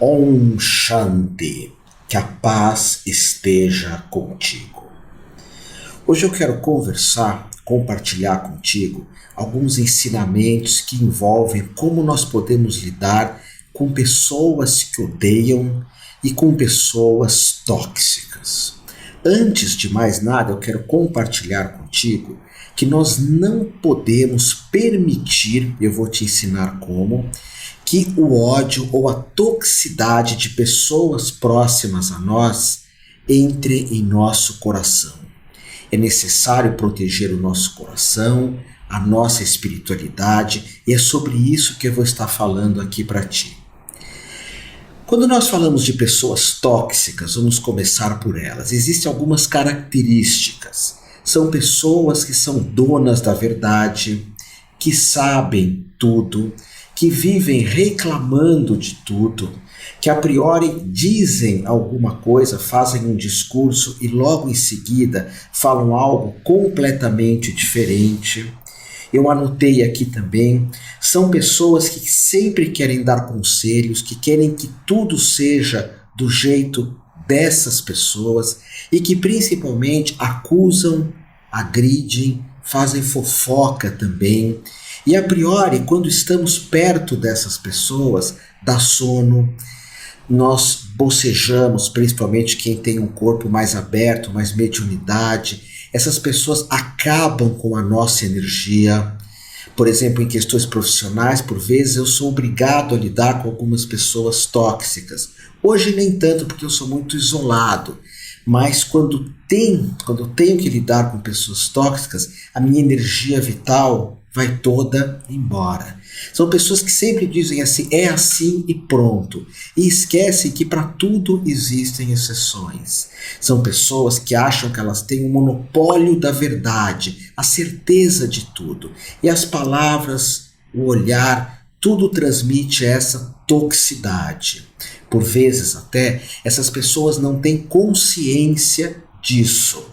Om Shanti, que a paz esteja contigo. Hoje eu quero compartilhar contigo alguns ensinamentos que envolvem como nós podemos lidar com pessoas que odeiam e com pessoas tóxicas. Antes de mais nada, eu quero compartilhar contigo que nós não podemos permitir, eu vou te ensinar como, que o ódio ou a toxicidade de pessoas próximas a nós entre em nosso coração. É necessário proteger o nosso coração, a nossa espiritualidade, e é sobre isso que eu vou estar falando aqui para ti. Quando nós falamos de pessoas tóxicas, vamos começar por elas. Existem algumas características. São pessoas que são donas da verdade, que sabem tudo, que vivem reclamando de tudo, que a priori dizem alguma coisa, fazem um discurso e logo em seguida falam algo completamente diferente. Eu anotei aqui também, são pessoas que sempre querem dar conselhos, que querem que tudo seja do jeito dessas pessoas e que principalmente acusam, agridem, fazem fofoca também. E a priori, quando estamos perto dessas pessoas, dá sono, nós bocejamos, principalmente quem tem um corpo mais aberto, mais mediunidade. Essas pessoas acabam com a nossa energia. Por exemplo, em questões profissionais, por vezes eu sou obrigado a lidar com algumas pessoas tóxicas. Hoje nem tanto, porque eu sou muito isolado. Mas quando tenho que lidar com pessoas tóxicas, a minha energia vital vai toda embora. São pessoas que sempre dizem assim, é assim e pronto. E esquecem que para tudo existem exceções. São pessoas que acham que elas têm o monopólio da verdade, a certeza de tudo. E as palavras, o olhar, tudo transmite essa toxicidade. Por vezes até, essas pessoas não têm consciência disso.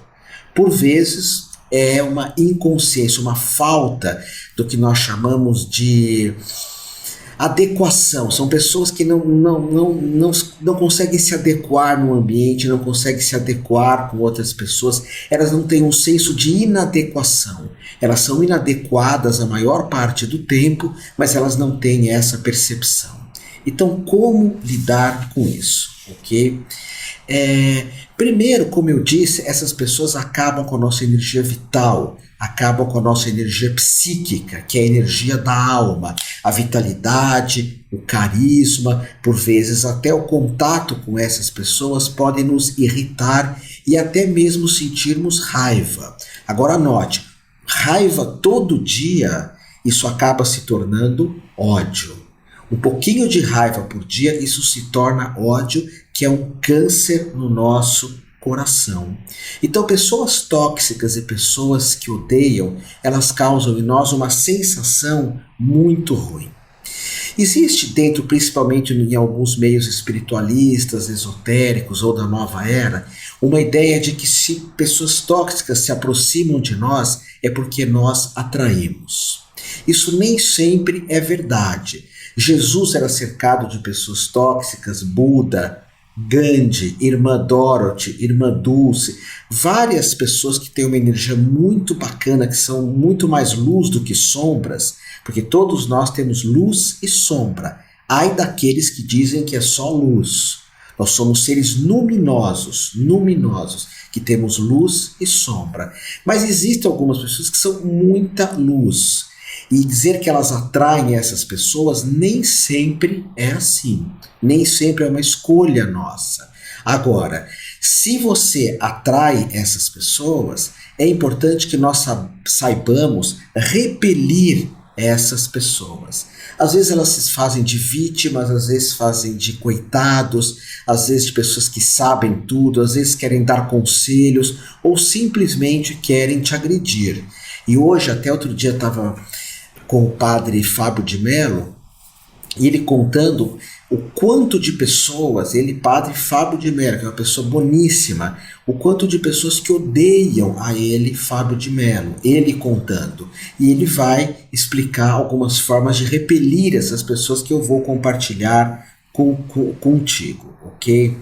Por vezes, é uma inconsciência, uma falta do que nós chamamos de adequação. São pessoas que não conseguem se adequar no ambiente, não conseguem se adequar com outras pessoas. Elas não têm um senso de inadequação. Elas são inadequadas a maior parte do tempo, mas elas não têm essa percepção. Então, como lidar com isso? Ok? Primeiro, como eu disse, essas pessoas acabam com a nossa energia vital, acabam com a nossa energia psíquica, que é a energia da alma, a vitalidade, o carisma, por vezes até o contato com essas pessoas pode nos irritar e até mesmo sentirmos raiva. Agora note, raiva todo dia, isso acaba se tornando ódio. Um pouquinho de raiva por dia, isso se torna ódio, que é um câncer no nosso coração. Então, pessoas tóxicas e pessoas que odeiam, elas causam em nós uma sensação muito ruim. Existe dentro, principalmente em alguns meios espiritualistas, esotéricos ou da nova era, uma ideia de que se pessoas tóxicas se aproximam de nós, é porque nós atraímos. Isso nem sempre é verdade. Jesus era cercado de pessoas tóxicas, Buda, Gandhi, Irmã Dorothy, Irmã Dulce, várias pessoas que têm uma energia muito bacana, que são muito mais luz do que sombras, porque todos nós temos luz e sombra. Ai daqueles que dizem que é só luz. Nós somos seres luminosos, que temos luz e sombra. Mas existem algumas pessoas que são muita luz. E dizer que elas atraem essas pessoas nem sempre é assim. Nem sempre é uma escolha nossa. Agora, se você atrai essas pessoas, é importante que nós saibamos repelir essas pessoas. Às vezes elas se fazem de vítimas, às vezes fazem de coitados, às vezes de pessoas que sabem tudo, às vezes querem dar conselhos ou simplesmente querem te agredir. E hoje, até outro dia, estava com o padre Fábio de Mello, e ele contando o quanto de pessoas, padre Fábio de Mello, que é uma pessoa boníssima, o quanto de pessoas que odeiam a ele, Fábio de Mello, ele contando. E ele vai explicar algumas formas de repelir essas pessoas que eu vou compartilhar contigo, ok?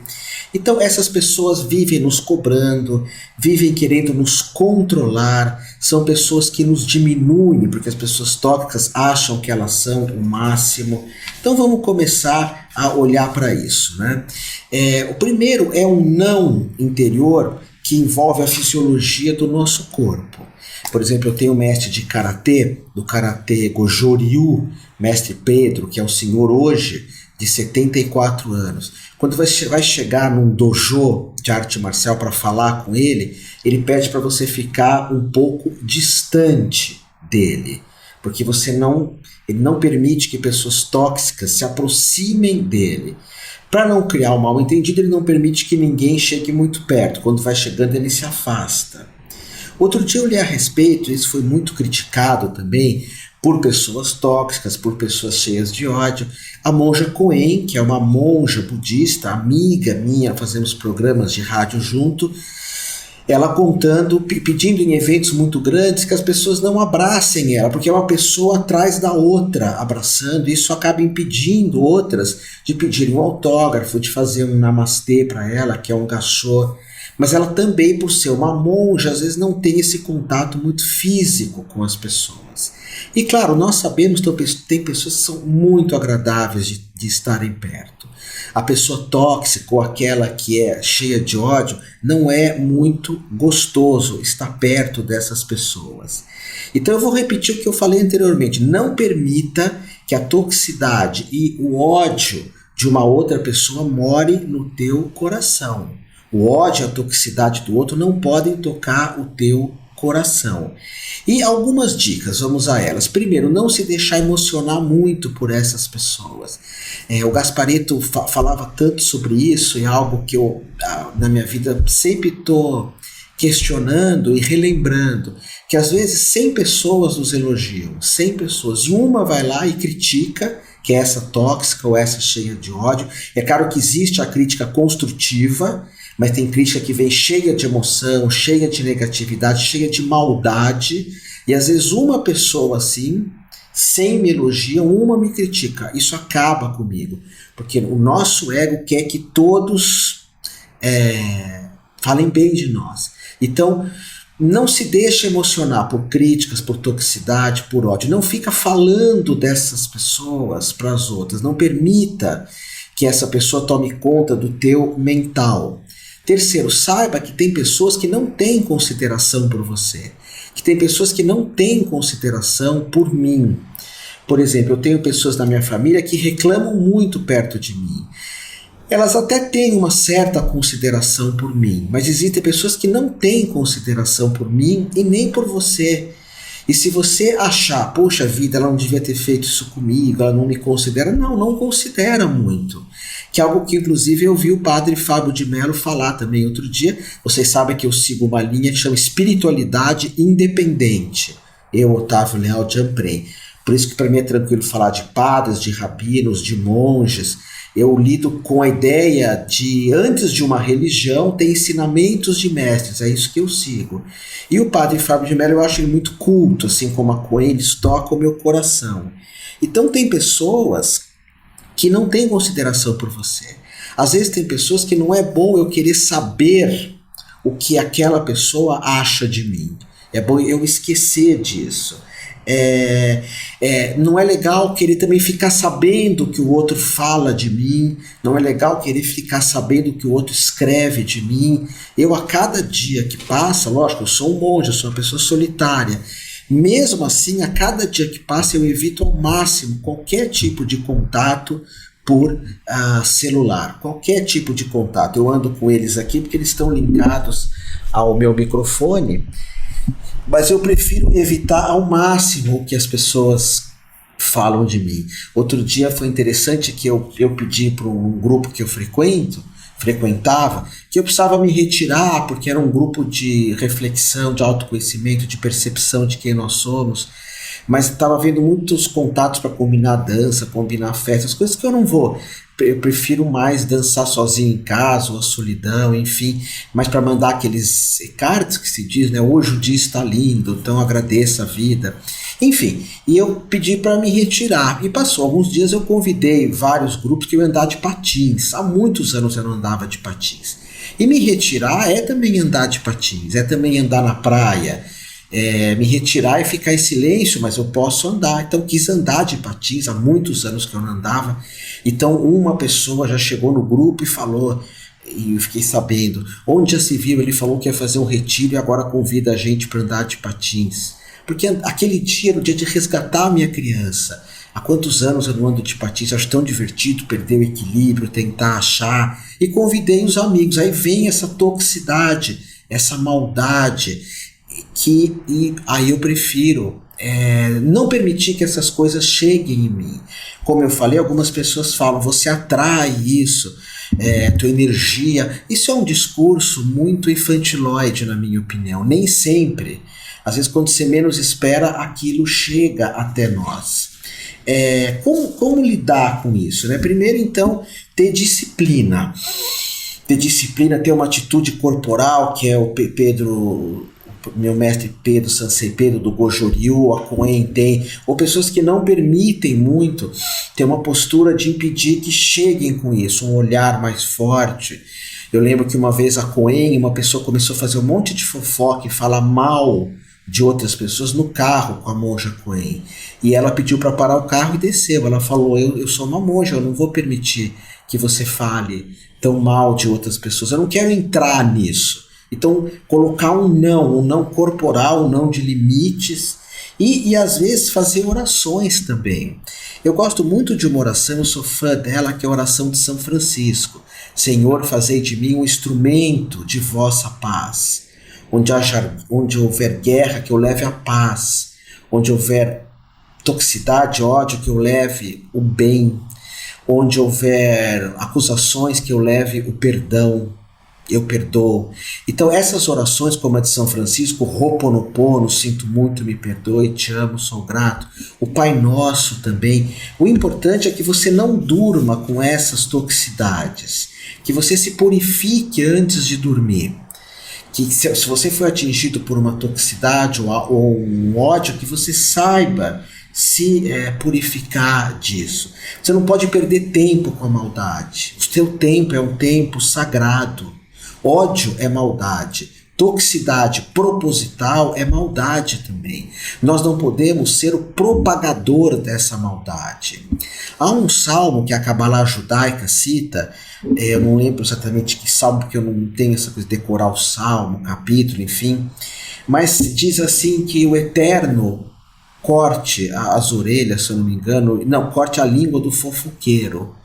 Então essas pessoas vivem nos cobrando, vivem querendo nos controlar, são pessoas que nos diminuem, porque as pessoas tóxicas acham que elas são o máximo. Então vamos começar a olhar para isso, né? O primeiro é um não interior que envolve a fisiologia do nosso corpo. Por exemplo, eu tenho um mestre de karatê, do karatê Gojo Ryu, mestre Pedro, que é um senhor hoje de 74 anos. Quando vai chegar num dojo de arte marcial para falar com ele, ele pede para você ficar um pouco distante dele, porque ele não permite que pessoas tóxicas se aproximem dele. Para não criar um mal-entendido, ele não permite que ninguém chegue muito perto. Quando vai chegando, ele se afasta. Outro dia eu li a respeito, isso foi muito criticado também por pessoas tóxicas, por pessoas cheias de ódio. A monja Coen, que é uma monja budista, amiga minha, fazemos programas de rádio junto, ela contando, pedindo em eventos muito grandes que as pessoas não abracem ela, porque é uma pessoa atrás da outra abraçando, e isso acaba impedindo outras de pedirem um autógrafo, de fazer um namastê para ela, que é um gachô. Mas ela também, por ser uma monja, às vezes não tem esse contato muito físico com as pessoas. E claro, nós sabemos que tem pessoas que são muito agradáveis de estarem perto. A pessoa tóxica ou aquela que é cheia de ódio, não é muito gostoso estar perto dessas pessoas. Então eu vou repetir o que eu falei anteriormente. Não permita que a toxicidade e o ódio de uma outra pessoa more no teu coração. O ódio e a toxicidade do outro não podem tocar o teu coração. E algumas dicas, vamos a elas. Primeiro, não se deixar emocionar muito por essas pessoas. O Gasparetto falava tanto sobre isso, e é algo que eu, na minha vida, sempre estou questionando e relembrando, que às vezes 100 pessoas nos elogiam, 100 pessoas, e uma vai lá e critica, que é essa tóxica ou essa cheia de ódio. É claro que existe a crítica construtiva, mas tem crítica que vem cheia de emoção, cheia de negatividade, cheia de maldade, e às vezes uma pessoa assim, 100 me elogiam, uma me critica. Isso acaba comigo, porque o nosso ego quer que todos falem bem de nós. Então, não se deixe emocionar por críticas, por toxicidade, por ódio. Não fica falando dessas pessoas para as outras. Não permita que essa pessoa tome conta do teu mental. Terceiro, saiba que tem pessoas que não têm consideração por você, que tem pessoas que não têm consideração por mim. Por exemplo, eu tenho pessoas na minha família que reclamam muito perto de mim. Elas até têm uma certa consideração por mim, mas existem pessoas que não têm consideração por mim e nem por você. E se você achar, poxa vida, ela não devia ter feito isso comigo, ela não me considera, não considera muito. Que é algo que inclusive eu vi o padre Fábio de Mello falar também outro dia. Vocês sabem que eu sigo uma linha que chama espiritualidade independente. Eu, Otávio Leal de Ampren. Por isso que para mim é tranquilo falar de padres, de rabinos, de monges. Eu lido com a ideia de, antes de uma religião, ter ensinamentos de mestres, é isso que eu sigo. E o padre Fábio de Mello eu acho ele muito culto, assim como a Coen, eles tocam o meu coração. Então tem pessoas que não têm consideração por você. Às vezes tem pessoas que não é bom eu querer saber o que aquela pessoa acha de mim. É bom eu esquecer disso. Não é legal querer também ficar sabendo o que o outro fala de mim, não é legal querer ficar sabendo o que o outro escreve de mim. Eu, a cada dia que passa, lógico, eu sou um monge, eu sou uma pessoa solitária, mesmo assim, a cada dia que passa eu evito ao máximo qualquer tipo de contato por celular, qualquer tipo de contato. Eu ando com eles aqui porque eles estão linkados ao meu microfone, mas eu prefiro evitar ao máximo o que as pessoas falam de mim. Outro dia foi interessante que eu pedi para um grupo que eu frequentava, que eu precisava me retirar, porque era um grupo de reflexão, de autoconhecimento, de percepção de quem nós somos, mas estava havendo muitos contatos para combinar dança, combinar festas, coisas que eu não vou. eu prefiro mais dançar sozinho em casa, ou a solidão, enfim, mas para mandar aqueles cards que se diz, né? Hoje o dia está lindo, então agradeça a vida. Enfim, e eu pedi para me retirar. E passou alguns dias, eu convidei vários grupos que eu ia andar de patins. Há muitos anos eu não andava de patins. E me retirar é também andar de patins, é também andar na praia. Me retirar e ficar em silêncio, mas eu posso andar. Então quis andar de patins, há muitos anos que eu não andava. Então uma pessoa já chegou no grupo e falou, e eu fiquei sabendo, onde já se viu, ele falou que ia fazer um retiro e agora convida a gente para andar de patins. Porque aquele dia era o dia de resgatar a minha criança. Há quantos anos eu não ando de patins, eu acho tão divertido perder o equilíbrio, tentar achar. E convidei os amigos, aí vem essa toxicidade, essa maldade, e aí eu prefiro não permitir que essas coisas cheguem em mim. Como eu falei, algumas pessoas falam, você atrai isso, tua energia. Isso é um discurso muito infantiloide, na minha opinião. Nem sempre. Às vezes, quando você menos espera, aquilo chega até nós. Como lidar com isso, né? Primeiro, então, ter disciplina. Ter disciplina, ter uma atitude corporal, que é o meu mestre Pedro, Sansei Pedro do Goju-Ryu, a Koen tem, ou pessoas que não permitem muito ter uma postura de impedir que cheguem com isso, um olhar mais forte. Eu lembro que uma vez a Koen, uma pessoa começou a fazer um monte de fofoca e falar mal de outras pessoas no carro com a monja Koen. E ela pediu para parar o carro e desceu. Ela falou, eu sou uma monja, eu não vou permitir que você fale tão mal de outras pessoas. Eu não quero entrar nisso. Então, colocar um não corporal, um não de limites, e às vezes fazer orações também. Eu gosto muito de uma oração, eu sou fã dela, que é a oração de São Francisco. Senhor, fazei de mim um instrumento de vossa paz. Onde houver guerra, que eu leve a paz. Onde houver toxicidade, ódio, que eu leve o bem. Onde houver acusações, que eu leve o perdão. Eu perdoo. Então essas orações, como a de São Francisco, Ho'oponopono, sinto muito, me perdoe, te amo, sou grato, o Pai Nosso também. O importante é que você não durma com essas toxicidades, que você se purifique antes de dormir, que se você foi atingido por uma toxicidade ou um ódio, que você saiba se purificar disso. Você não pode perder tempo com a maldade. O seu tempo é um tempo sagrado. Ódio é maldade, toxicidade proposital é maldade também. Nós não podemos ser o propagador dessa maldade. Há um salmo que a Kabbalah judaica cita, eu não lembro exatamente que salmo, porque eu não tenho essa coisa de decorar o salmo, capítulo, enfim, mas diz assim que o Eterno corte as orelhas, se eu não me engano, corte a língua do fofoqueiro,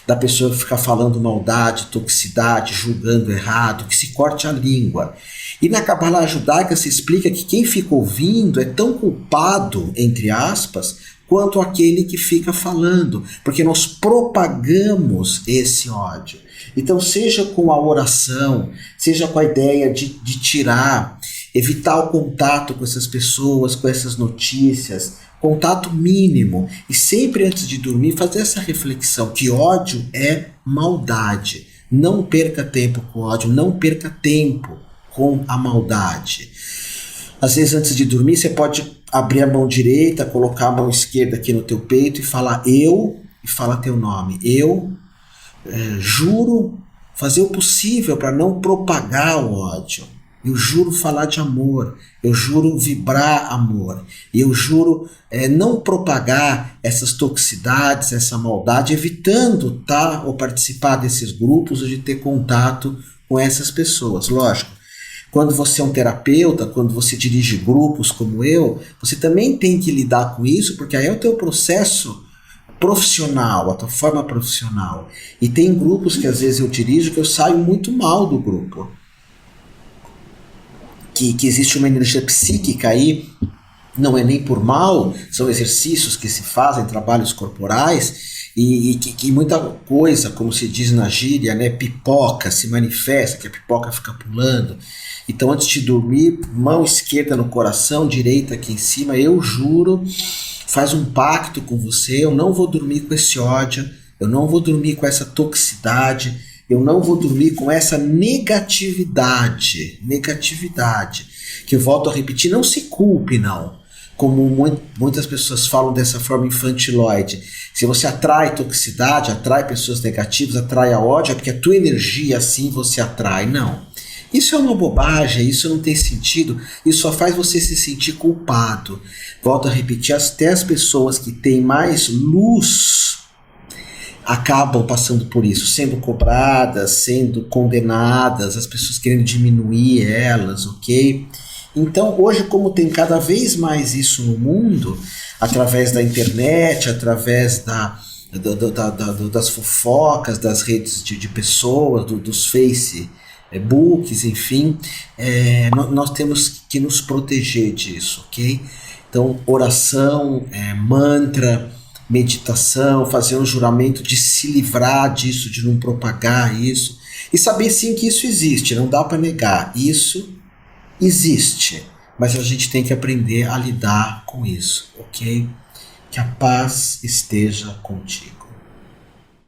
da pessoa que fica falando maldade, toxicidade, julgando errado, que se corte a língua. E na Kabbalah judaica se explica que quem fica ouvindo é tão culpado, entre aspas, quanto aquele que fica falando, porque nós propagamos esse ódio. Então seja com a oração, seja com a ideia de tirar, evitar o contato com essas pessoas, com essas notícias, contato mínimo, e sempre antes de dormir fazer essa reflexão que ódio é maldade. Não perca tempo com ódio, não perca tempo com a maldade. Às vezes antes de dormir você pode abrir a mão direita, colocar a mão esquerda aqui no teu peito e falar eu, e falar teu nome. Eu juro fazer o possível para não propagar o ódio. Eu juro falar de amor, eu juro vibrar amor, eu juro não propagar essas toxicidades, essa maldade, evitando ou participar desses grupos ou de ter contato com essas pessoas. Lógico, quando você é um terapeuta, quando você dirige grupos como eu, você também tem que lidar com isso, porque aí é o teu processo profissional, a tua forma profissional. E tem grupos que às vezes eu dirijo que eu saio muito mal do grupo. Que existe uma energia psíquica aí, não é nem por mal, são exercícios que se fazem, trabalhos corporais, e que muita coisa, como se diz na gíria, né, pipoca, se manifesta, que a pipoca fica pulando. Então antes de dormir, mão esquerda no coração, direita aqui em cima, eu juro, faz um pacto com você, eu não vou dormir com esse ódio eu não vou dormir com essa toxicidade, eu não vou dormir com essa negatividade, que eu volto a repetir, não se culpe não, como muitas pessoas falam dessa forma infantiloide, se você atrai toxicidade, atrai pessoas negativas, atrai a ódio, é porque a tua energia assim você atrai, não. Isso é uma bobagem, isso não tem sentido, isso só faz você se sentir culpado. Volto a repetir, até as pessoas que têm mais luz acabam passando por isso, sendo cobradas, sendo condenadas, as pessoas querendo diminuir elas, ok? Então hoje, como tem cada vez mais isso no mundo, através da internet, através das fofocas, das redes de pessoas, dos Facebooks, enfim, nós temos que nos proteger disso, ok? Então, oração, mantra, meditação, fazer um juramento de se livrar disso, de não propagar isso, e saber sim que isso existe, não dá para negar, isso existe, mas a gente tem que aprender a lidar com isso, ok? Que a paz esteja contigo.